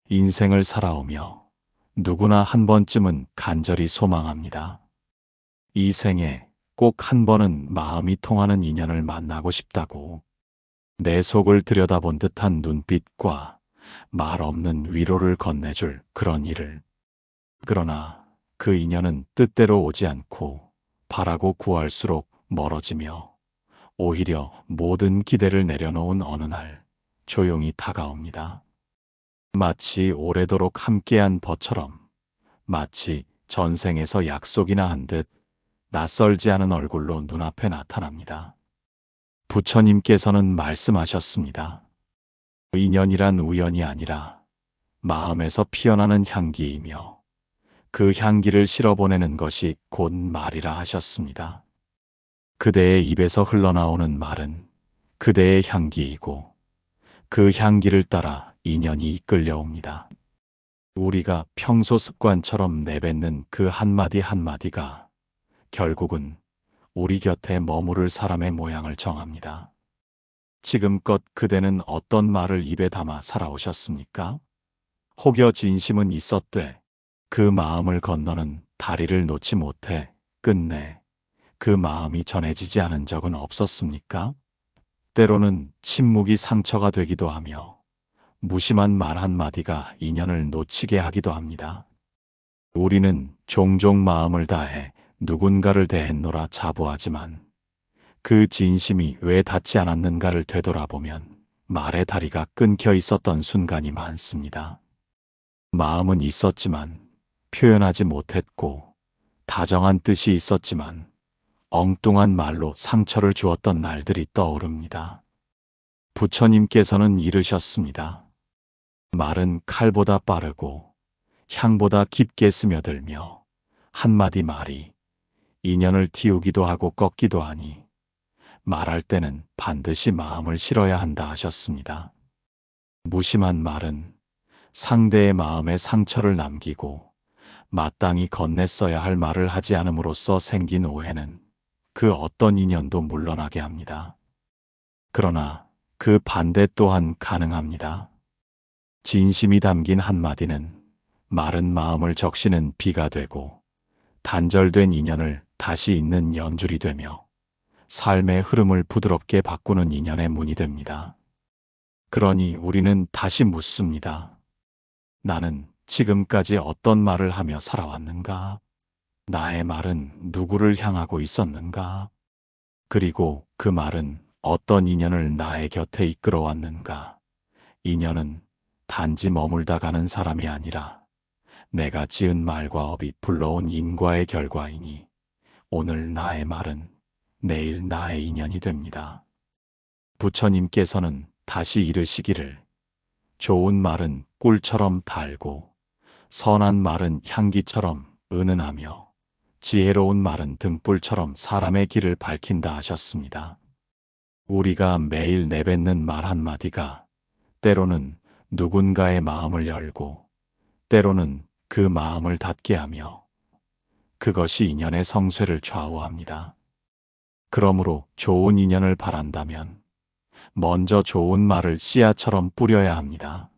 인생을 살아오며 누구나 한 번쯤은 간절히 소망합니다. 이 생에 꼭 한 번은 마음이 통하는 인연을 만나고 싶다고. 내 속을 들여다본 듯한 눈빛과 말 없는 위로를 건네줄 그런 일을. 그러나 그 인연은 뜻대로 오지 않고 바라고 구할수록 멀어지며 오히려 모든 기대를 내려놓은 어느 날 조용히 다가옵니다. 마치 오래도록 함께한 벗처럼, 마치 전생에서 약속이나 한 듯 낯설지 않은 얼굴로 눈앞에 나타납니다. 부처님께서는 말씀하셨습니다. 인연이란 우연이 아니라 마음에서 피어나는 향기이며 그 향기를 실어보내는 것이 곧 말이라 하셨습니다. 그대의 입에서 흘러나오는 말은 그대의 향기이고 그 향기를 따라 인연이 이끌려옵니다. 우리가 평소 습관처럼 내뱉는 그 한마디 한마디가 결국은 우리 곁에 머무를 사람의 모양을 정합니다. 지금껏 그대는 어떤 말을 입에 담아 살아오셨습니까? 혹여 진심은 있었되 그 마음을 건너는 다리를 놓지 못해 끝내 그 마음이 전해지지 않은 적은 없었습니까? 때로는 침묵이 상처가 되기도 하며 무심한 말 한마디가 인연을 놓치게 하기도 합니다. 우리는 종종 마음을 다해 누군가를 대했노라 자부하지만 그 진심이 왜 닿지 않았는가를 되돌아보면 말의 다리가 끊겨 있었던 순간이 많습니다. 마음은 있었지만 표현하지 못했고 다정한 뜻이 있었지만 엉뚱한 말로 상처를 주었던 날들이 떠오릅니다. 부처님께서는 이르셨습니다. 말은 칼보다 빠르고 향보다 깊게 스며들며 한마디 말이 인연을 틔우기도 하고 꺾기도 하니 말할 때는 반드시 마음을 실어야 한다 하셨습니다. 무심한 말은 상대의 마음에 상처를 남기고 마땅히 건넸어야 할 말을 하지 않음으로써 생긴 오해는 그 어떤 인연도 물러나게 합니다. 그러나 그 반대 또한 가능합니다. 진심이 담긴 한마디는 마른 마음을 적시는 비가 되고 단절된 인연을 다시 잇는 연줄이 되며 삶의 흐름을 부드럽게 바꾸는 인연의 문이 됩니다. 그러니 우리는 다시 묻습니다. 나는 지금까지 어떤 말을 하며 살아왔는가? 나의 말은 누구를 향하고 있었는가? 그리고 그 말은 어떤 인연을 나의 곁에 이끌어왔는가? 인연은 단지 머물다 가는 사람이 아니라 내가 지은 말과 업이 불러온 인과의 결과이니 오늘 나의 말은 내일 나의 인연이 됩니다. 부처님께서는 다시 이르시기를 좋은 말은 꿀처럼 달고 선한 말은 향기처럼 은은하며 지혜로운 말은 등불처럼 사람의 길을 밝힌다 하셨습니다. 우리가 매일 내뱉는 말 한마디가 때로는 누군가의 마음을 열고 때로는 그 마음을 닫게 하며 그것이 인연의 성쇠를 좌우합니다. 그러므로 좋은 인연을 바란다면 먼저 좋은 말을 씨앗처럼 뿌려야 합니다.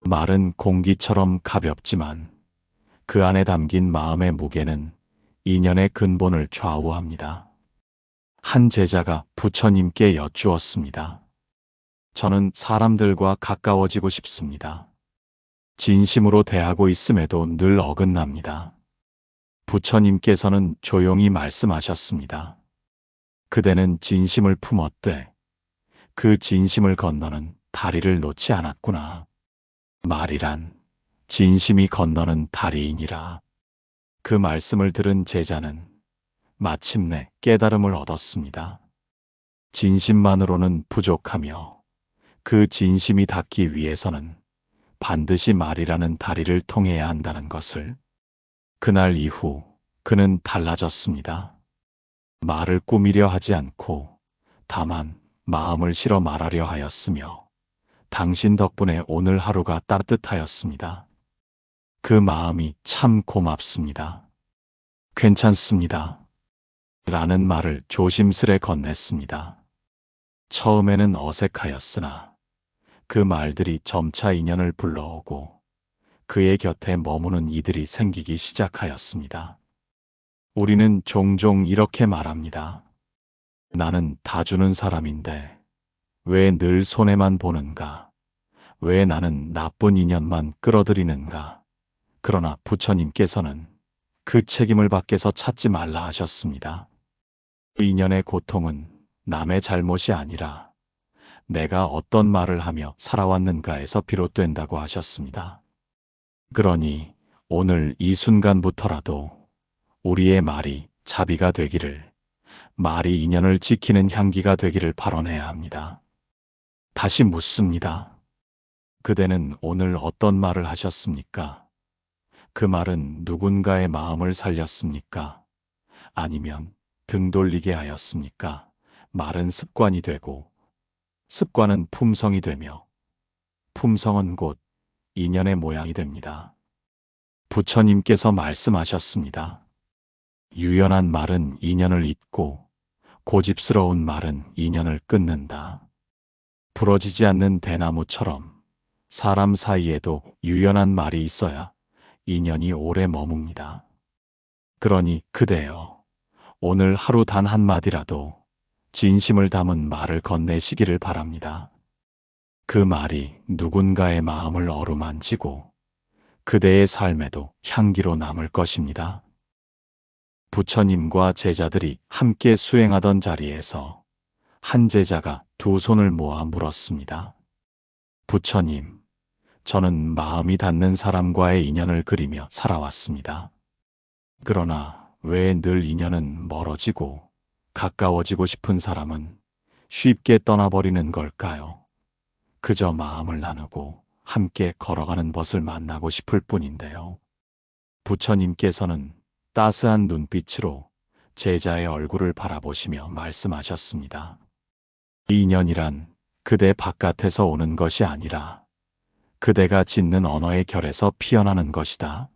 말은 공기처럼 가볍지만 그 안에 담긴 마음의 무게는 인연의 근본을 좌우합니다. 한 제자가 부처님께 여쭈었습니다. 저는 사람들과 가까워지고 싶습니다. 진심으로 대하고 있음에도 늘 어긋납니다. 부처님께서는 조용히 말씀하셨습니다. 그대는 진심을 품었되 그 진심을 건너는 다리를 놓지 않았구나. 말이란 진심이 건너는 다리이니라. 그 말씀을 들은 제자는 마침내 깨달음을 얻었습니다. 진심만으로는 부족하며 그 진심이 닿기 위해서는 반드시 말이라는 다리를 통해야 한다는 것을. 그날 이후 그는 달라졌습니다. 말을 꾸미려 하지 않고 다만 마음을 실어 말하려 하였으며 당신 덕분에 오늘 하루가 따뜻하였습니다. 그 마음이 참 고맙습니다. 괜찮습니다. 라는 말을 조심스레 건넸습니다. 처음에는 어색하였으나 그 말들이 점차 인연을 불러오고 그의 곁에 머무는 이들이 생기기 시작하였습니다. 우리는 종종 이렇게 말합니다. 나는 다 주는 사람인데 왜 늘 손해만 보는가? 왜 나는 나쁜 인연만 끌어들이는가? 그러나 부처님께서는 그 책임을 밖에서 찾지 말라 하셨습니다. 인연의 고통은 남의 잘못이 아니라 내가 어떤 말을 하며 살아왔는가에서 비롯된다고 하셨습니다. 그러니 오늘 이 순간부터라도 우리의 말이 자비가 되기를, 말이 인연을 지키는 향기가 되기를 발언해야 합니다. 다시 묻습니다. 그대는 오늘 어떤 말을 하셨습니까? 그 말은 누군가의 마음을 살렸습니까? 아니면 등 돌리게 하였습니까? 말은 습관이 되고 습관은 품성이 되며 품성은 곧 인연의 모양이 됩니다. 부처님께서 말씀하셨습니다. 유연한 말은 인연을 잇고 고집스러운 말은 인연을 끊는다. 부러지지 않는 대나무처럼 사람 사이에도 유연한 말이 있어야 인연이 오래 머뭅니다. 그러니 그대여, 오늘 하루 단 한마디라도 진심을 담은 말을 건네시기를 바랍니다. 그 말이 누군가의 마음을 어루만지고 그대의 삶에도 향기로 남을 것입니다. 부처님과 제자들이 함께 수행하던 자리에서 한 제자가 두 손을 모아 물었습니다. 부처님, 저는 마음이 닿는 사람과의 인연을 그리며 살아왔습니다. 그러나 왜 늘 인연은 멀어지고 가까워지고 싶은 사람은 쉽게 떠나버리는 걸까요? 그저 마음을 나누고 함께 걸어가는 벗을 만나고 싶을 뿐인데요. 부처님께서는 따스한 눈빛으로 제자의 얼굴을 바라보시며 말씀하셨습니다. 인연이란 그대 바깥에서 오는 것이 아니라 그대가 짓는 언어의 결에서 피어나는 것이다.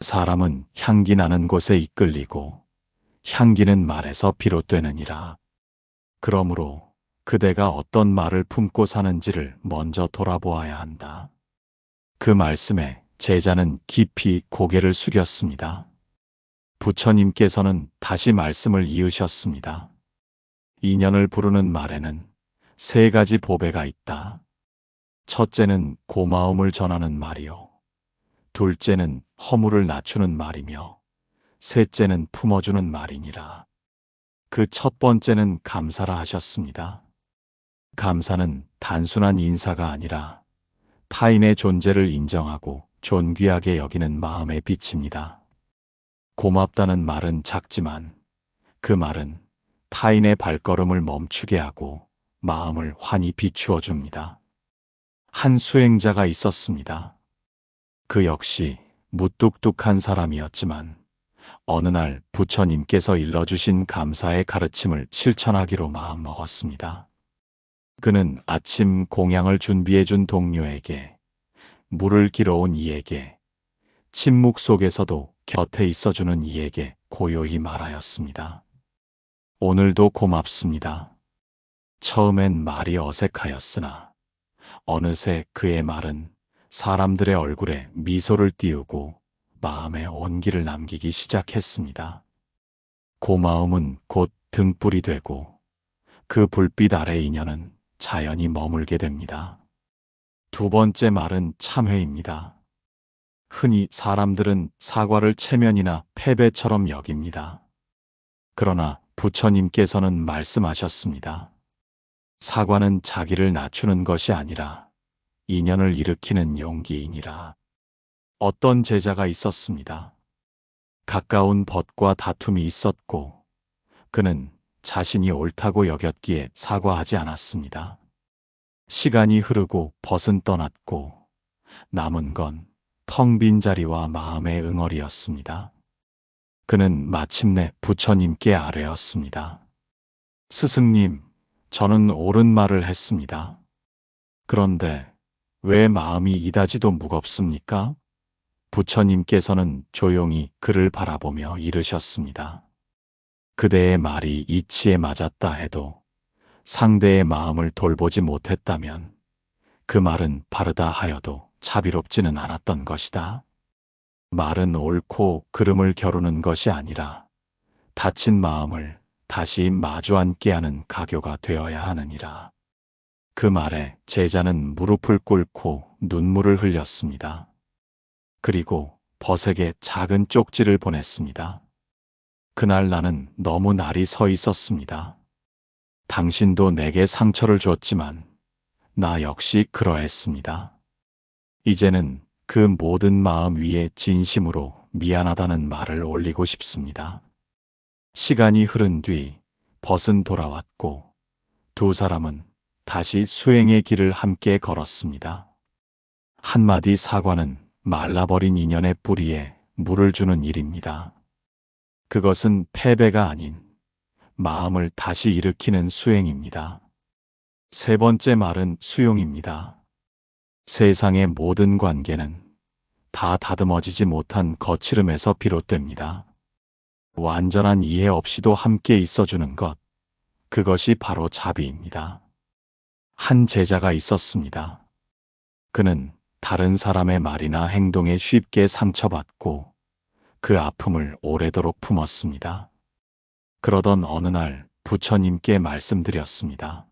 사람은 향기 나는 곳에 이끌리고 향기는 말에서 비롯되느니라. 그러므로 그대가 어떤 말을 품고 사는지를 먼저 돌아보아야 한다. 그 말씀에 제자는 깊이 고개를 숙였습니다. 부처님께서는 다시 말씀을 이으셨습니다. 인연을 부르는 말에는 세 가지 보배가 있다. 첫째는 고마움을 전하는 말이요. 둘째는 허물을 낮추는 말이며 셋째는 품어주는 말이니라. 그 첫 번째는 감사라 하셨습니다. 감사는 단순한 인사가 아니라 타인의 존재를 인정하고 존귀하게 여기는 마음의 빛입니다. 고맙다는 말은 작지만 그 말은 타인의 발걸음을 멈추게 하고 마음을 환히 비추어 줍니다. 한 수행자가 있었습니다. 그 역시 무뚝뚝한 사람이었지만 어느 날 부처님께서 일러주신 감사의 가르침을 실천하기로 마음먹었습니다. 그는 아침 공양을 준비해준 동료에게, 물을 길어온 이에게, 침묵 속에서도 곁에 있어주는 이에게 고요히 말하였습니다. 오늘도 고맙습니다. 처음엔 말이 어색하였으나 어느새 그의 말은 사람들의 얼굴에 미소를 띄우고 마음에 온기를 남기기 시작했습니다. 고마움은 곧 등불이 되고 그 불빛 아래 인연은 자연히 머물게 됩니다. 두 번째 말은 참회입니다. 흔히 사람들은 사과를 체면이나 패배처럼 여깁니다. 그러나 부처님께서는 말씀하셨습니다. 사과는 자기를 낮추는 것이 아니라 인연을 일으키는 용기이니라. 어떤 제자가 있었습니다. 가까운 벗과 다툼이 있었고 그는 자신이 옳다고 여겼기에 사과하지 않았습니다. 시간이 흐르고 벗은 떠났고 남은 건 텅 빈 자리와 마음의 응어리였습니다. 그는 마침내 부처님께 아뢰었습니다. 스승님, 저는 옳은 말을 했습니다. 그런데 왜 마음이 이다지도 무겁습니까? 부처님께서는 조용히 그를 바라보며 이르셨습니다. 그대의 말이 이치에 맞았다 해도 상대의 마음을 돌보지 못했다면 그 말은 바르다 하여도 자비롭지는 않았던 것이다. 말은 옳고 그름을 겨루는 것이 아니라 다친 마음을 다시 마주 앉게 하는 가교가 되어야 하느니라. 그 말에 제자는 무릎을 꿇고 눈물을 흘렸습니다. 그리고 벗에게 작은 쪽지를 보냈습니다. 그날 나는 너무 날이 서 있었습니다. 당신도 내게 상처를 줬지만 나 역시 그러했습니다. 이제는 그 모든 마음 위에 진심으로 미안하다는 말을 올리고 싶습니다. 시간이 흐른 뒤 벗은 돌아왔고 두 사람은 다시 수행의 길을 함께 걸었습니다. 한마디 사과는 말라버린 인연의 뿌리에 물을 주는 일입니다. 그것은 패배가 아닌 마음을 다시 일으키는 수행입니다. 세 번째 말은 수용입니다. 세상의 모든 관계는 다 다듬어지지 못한 거칠음에서 비롯됩니다. 완전한 이해 없이도 함께 있어주는 것, 그것이 바로 자비입니다. 한 제자가 있었습니다. 그는 다른 사람의 말이나 행동에 쉽게 상처받고 그 아픔을 오래도록 품었습니다. 그러던 어느 날 부처님께 말씀드렸습니다.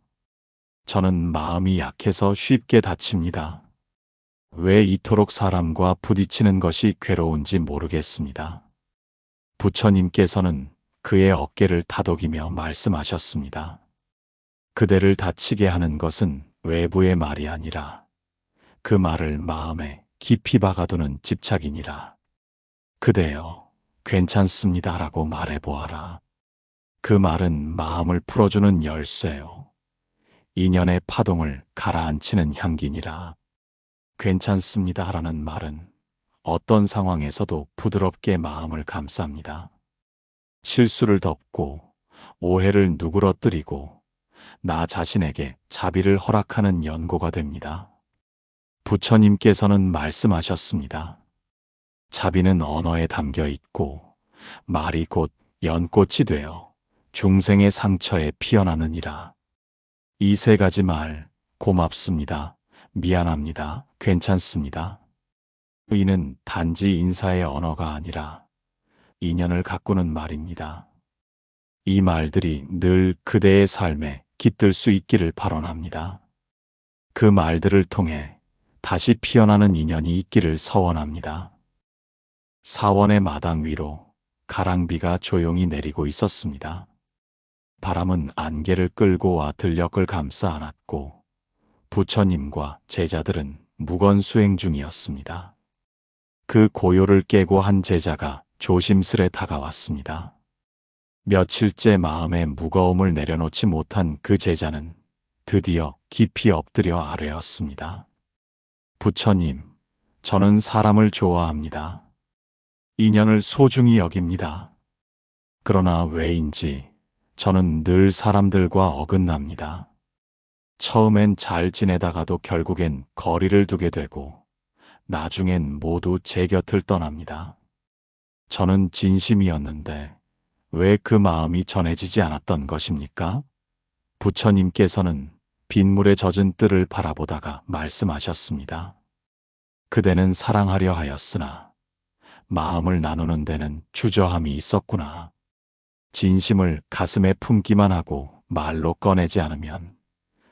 저는 마음이 약해서 쉽게 다칩니다. 왜 이토록 사람과 부딪히는 것이 괴로운지 모르겠습니다. 부처님께서는 그의 어깨를 다독이며 말씀하셨습니다. 그대를 다치게 하는 것은 외부의 말이 아니라 그 말을 마음에 깊이 박아두는 집착이니라. 그대여, 괜찮습니다 라고 말해보아라. 그 말은 마음을 풀어주는 열쇠요. 인연의 파동을 가라앉히는 향기니라. 괜찮습니다 라는 말은 어떤 상황에서도 부드럽게 마음을 감쌉니다. 실수를 덮고 오해를 누그러뜨리고 나 자신에게 자비를 허락하는 연고가 됩니다. 부처님께서는 말씀하셨습니다. 자비는 언어에 담겨 있고 말이 곧 연꽃이 되어 중생의 상처에 피어나느니라. 이 세 가지 말, 고맙습니다, 미안합니다, 괜찮습니다. 이는 단지 인사의 언어가 아니라 인연을 가꾸는 말입니다. 이 말들이 늘 그대의 삶에 깃들 수 있기를 발언합니다. 그 말들을 통해 다시 피어나는 인연이 있기를 서원합니다. 사원의 마당 위로 가랑비가 조용히 내리고 있었습니다. 바람은 안개를 끌고 와 들녘을 감싸 안았고 부처님과 제자들은 무건 수행 중이었습니다. 그 고요를 깨고 한 제자가 조심스레 다가왔습니다. 며칠째 마음의 무거움을 내려놓지 못한 그 제자는 드디어 깊이 엎드려 아뢰었습니다. 부처님, 저는 사람을 좋아합니다. 인연을 소중히 여깁니다. 그러나 왜인지 저는 늘 사람들과 어긋납니다. 처음엔 잘 지내다가도 결국엔 거리를 두게 되고 나중엔 모두 제 곁을 떠납니다. 저는 진심이었는데 왜 그 마음이 전해지지 않았던 것입니까? 부처님께서는 빗물에 젖은 뜰을 바라보다가 말씀하셨습니다. 그대는 사랑하려 하였으나 마음을 나누는 데는 주저함이 있었구나. 진심을 가슴에 품기만 하고 말로 꺼내지 않으면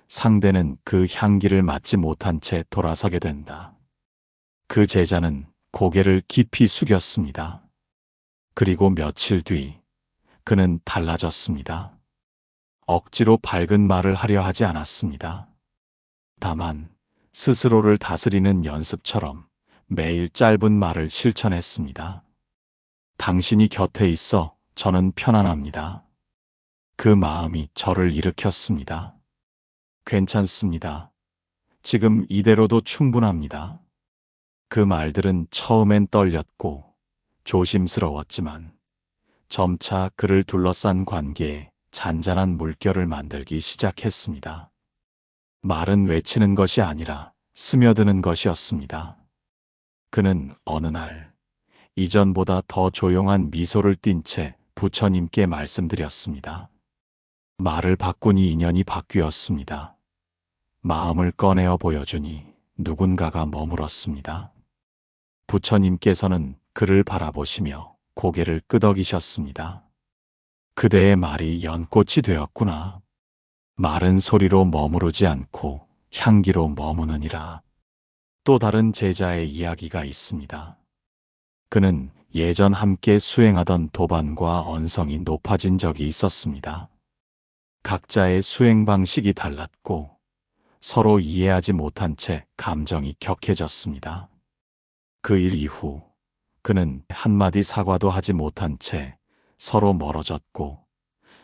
상대는 그 향기를 맡지 못한 채 돌아서게 된다. 그 제자는 고개를 깊이 숙였습니다. 그리고 며칠 뒤 그는 달라졌습니다. 억지로 밝은 말을 하려 하지 않았습니다. 다만 스스로를 다스리는 연습처럼 매일 짧은 말을 실천했습니다. 당신이 곁에 있어 저는 편안합니다. 그 마음이 저를 일으켰습니다. 괜찮습니다. 지금 이대로도 충분합니다. 그 말들은 처음엔 떨렸고 조심스러웠지만 점차 그를 둘러싼 관계에 잔잔한 물결을 만들기 시작했습니다. 말은 외치는 것이 아니라 스며드는 것이었습니다. 그는 어느 날 이전보다 더 조용한 미소를 띤 채 부처님께 말씀드렸습니다. 말을 바꾸니 인연이 바뀌었습니다. 마음을 꺼내어 보여주니 누군가가 머물었습니다. 부처님께서는 그를 바라보시며 고개를 끄덕이셨습니다. 그대의 말이 연꽃이 되었구나. 마른 소리로 머무르지 않고 향기로 머무느니라. 또 다른 제자의 이야기가 있습니다. 그는 예전 함께 수행하던 도반과 언성이 높아진 적이 있었습니다. 각자의 수행 방식이 달랐고 서로 이해하지 못한 채 감정이 격해졌습니다. 그 일 이후 그는 한마디 사과도 하지 못한 채 서로 멀어졌고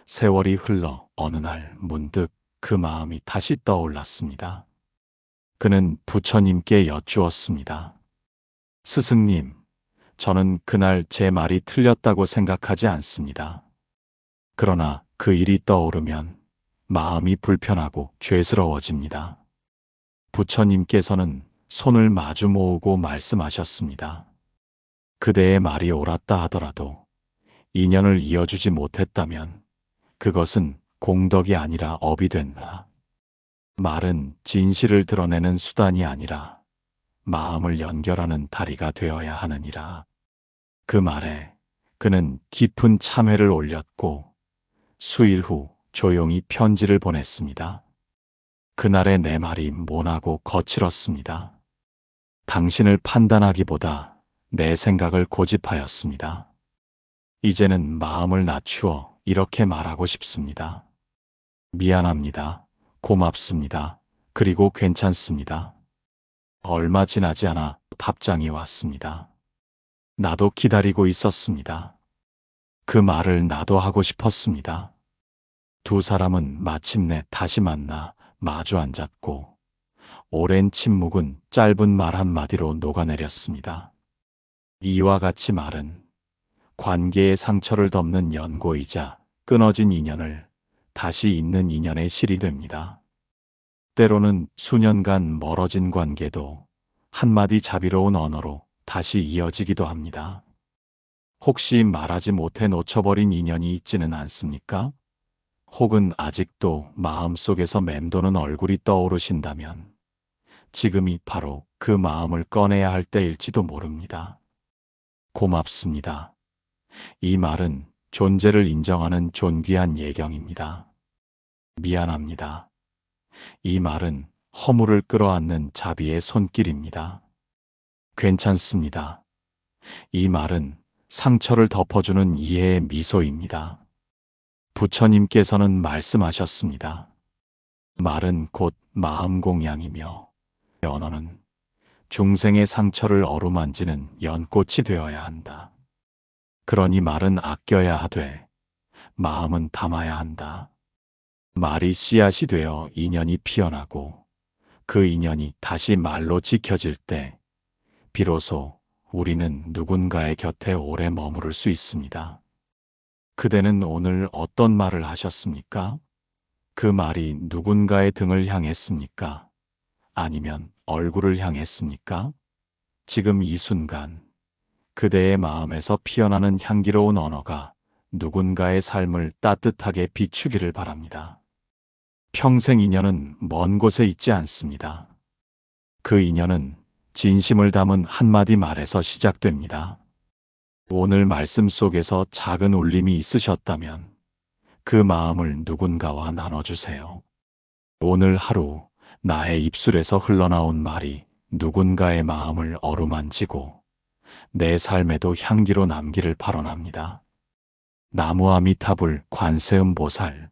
세월이 흘러 어느 날 문득 그 마음이 다시 떠올랐습니다. 그는 부처님께 여쭈었습니다. 스승님, 저는 그날 제 말이 틀렸다고 생각하지 않습니다. 그러나 그 일이 떠오르면 마음이 불편하고 죄스러워집니다. 부처님께서는 손을 마주 모으고 말씀하셨습니다. 그대의 말이 옳았다 하더라도 인연을 이어주지 못했다면 그것은 공덕이 아니라 업이 된다. 말은 진실을 드러내는 수단이 아니라 마음을 연결하는 다리가 되어야 하느니라. 그 말에 그는 깊은 참회를 올렸고 수일 후 조용히 편지를 보냈습니다. 그날의 내 말이 모나고 거칠었습니다. 당신을 판단하기보다 내 생각을 고집하였습니다. 이제는 마음을 낮추어 이렇게 말하고 싶습니다. 미안합니다. 고맙습니다. 그리고 괜찮습니다. 얼마 지나지 않아 답장이 왔습니다. 나도 기다리고 있었습니다. 그 말을 나도 하고 싶었습니다. 두 사람은 마침내 다시 만나 마주 앉았고 오랜 침묵은 짧은 말 한마디로 녹아내렸습니다. 이와 같이 말은 관계의 상처를 덮는 연고이자 끊어진 인연을 다시 잇는 인연의 실이 됩니다. 때로는 수년간 멀어진 관계도 한마디 자비로운 언어로 다시 이어지기도 합니다. 혹시 말하지 못해 놓쳐버린 인연이 있지는 않습니까? 혹은 아직도 마음속에서 맴도는 얼굴이 떠오르신다면 지금이 바로 그 마음을 꺼내야 할 때일지도 모릅니다. 고맙습니다. 이 말은 존재를 인정하는 존귀한 예경입니다. 미안합니다. 이 말은 허물을 끌어안는 자비의 손길입니다. 괜찮습니다. 이 말은 상처를 덮어주는 이해의 미소입니다. 부처님께서는 말씀하셨습니다. 말은 곧 마음 공양이며 언어는 중생의 상처를 어루만지는 연꽃이 되어야 한다. 그러니 말은 아껴야 하되 마음은 담아야 한다. 말이 씨앗이 되어 인연이 피어나고 그 인연이 다시 말로 지켜질 때 비로소 우리는 누군가의 곁에 오래 머무를 수 있습니다. 그대는 오늘 어떤 말을 하셨습니까? 그 말이 누군가의 등을 향했습니까? 아니면 얼굴을 향했습니까? 지금 이 순간 그대의 마음에서 피어나는 향기로운 언어가 누군가의 삶을 따뜻하게 비추기를 바랍니다. 평생 인연은 먼 곳에 있지 않습니다. 그 인연은 진심을 담은 한마디 말에서 시작됩니다. 오늘 말씀 속에서 작은 울림이 있으셨다면 그 마음을 누군가와 나눠주세요. 오늘 하루 나의 입술에서 흘러나온 말이 누군가의 마음을 어루만지고 내 삶에도 향기로 남기를 발언합니다. 나무아미타불 관세음보살